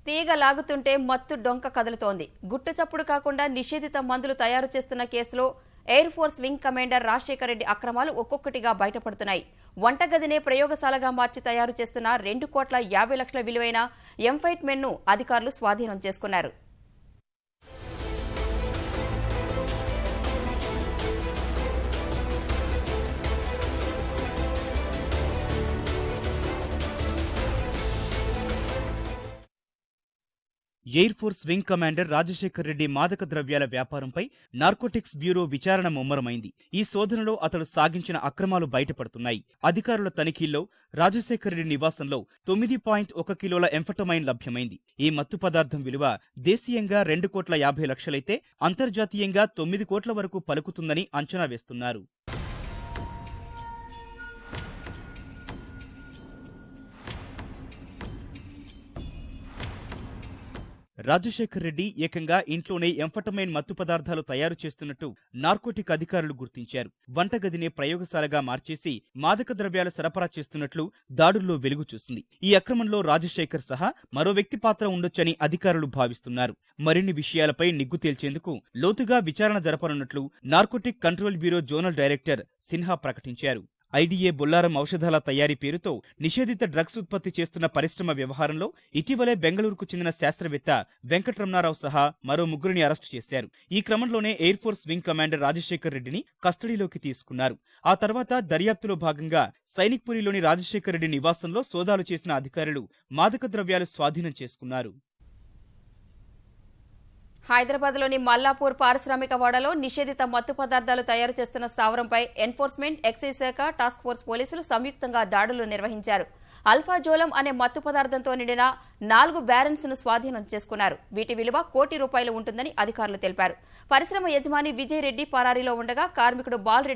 తీగ లాగుతుంటే మత్తు డొంక కదులుతోంది. గుట్టు చప్పుడు కాకుండా నిషేధిత మందులు తయారు చేస్తున్న కేసులో air force wing commander Rajasekhar Reddy అక్రమాలు ఒక్కొక్కటిగా బయటపడుతున్నాయి. వంటగదినే ప్రయోగశాలగా మార్చి తయారు చేస్తున్న 2,50,00,000 విలువైన ఎంఫైట్మెంట్ ను అధికారులు స్వాధీనం చేసుకున్నారు. Air force wing commander Rajasekhar Reddy మాదక ద్రవ్యాల వ్యాపారంపై నార్కోటిక్స్ బ్యూరో విచారణ ముమ్మరమైంది. ఈ శోధనలో అతడు సాగించిన అక్రమాలు బయటపడుతున్నాయి. అధికారుల తనిఖీల్లో రాజశేఖర్ రెడ్డి నివాసంలో 9.1 కిలోల ఎంఫటమైన్ లభ్యమైంది. ఈ మత్తు పదార్థం విలువ దేశీయంగా 2,50,00,000 అయితే అంతర్జాతీయంగా 9 కోట్ల వరకు పలుకుతుందని అంచనా వేస్తున్నారు. రాజశేఖర్ రెడ్డి ఏకంగా ఇంట్లోనే ఎంఫటమైన్ మత్తు పదార్థాలు తయారు చేస్తున్నట్టు నార్కోటిక్ అధికారులు గుర్తించారు. వంటగదినే ప్రయోగశాలగా మార్చేసి మాదక ద్రవ్యాలు సరఫరా చేస్తున్నట్లు దాడుల్లో వెలుగు చూసింది. ఈ అక్రమంలో రాజశేఖర్ సహా మరో వ్యక్తి పాత్ర ఉండొచ్చని అధికారులు భావిస్తున్నారు. మరిన్ని విషయాలపై నిగ్గు తేల్చేందుకు లోతుగా విచారణ జరపనున్నట్లు narcotic control bureau zonal director Sinha ప్రకటించారు. ఐడీఏ బొల్లారం ఔషధాల తయారీ పేరుతో నిషేధిత డ్రగ్స్ ఉత్పత్తి చేస్తున్న పరిశ్రమ వ్యవహారంలో ఇటీవలే బెంగళూరుకు చెందిన శాస్త్రవేత్త వెంకటరమణారావు సహా మరో 3 అరెస్టు చేశారు. ఈ క్రమంలోనే air force wing commander Rajasekhar రెడ్డిని కస్టడీలోకి తీసుకున్నారు. ఆ తర్వాత దర్యాప్తులో భాగంగా సైనిక్పురిలోని రాజశేఖర్ రెడ్డి నివాసంలో సోదాలు చేసిన అధికారులు మాదక ద్రవ్యాలు స్వాధీనం చేసుకున్నారు. హైదరాబాద్లోని మల్లాపూర్ పారిశ్రామిక వాడలో నిషేధిత మత్తు పదార్థాలు తయారు చేస్తున్న స్థావరంపై ఎన్ఫోర్స్మెంట్, ఎక్సైజ్ శాఖ, టాస్క్ ఫోర్స్ పోలీసులు సంయుక్తంగా దాడులు నిర్వహించారు. అల్ఫాజోలం అనే మత్తు పదార్థంతో నిండిన 4 బ్యారెన్స్ ను స్వాధీనం చేసుకున్నారు. వీటి విలువ ₹1,00,00,000 ఉంటుందని అధికారులు తెలిపారు. పరిశ్రమ యజమాని విజయ్ రెడ్డి పరారీలో ఉండగా కార్మికుడు బాలరెడ్డి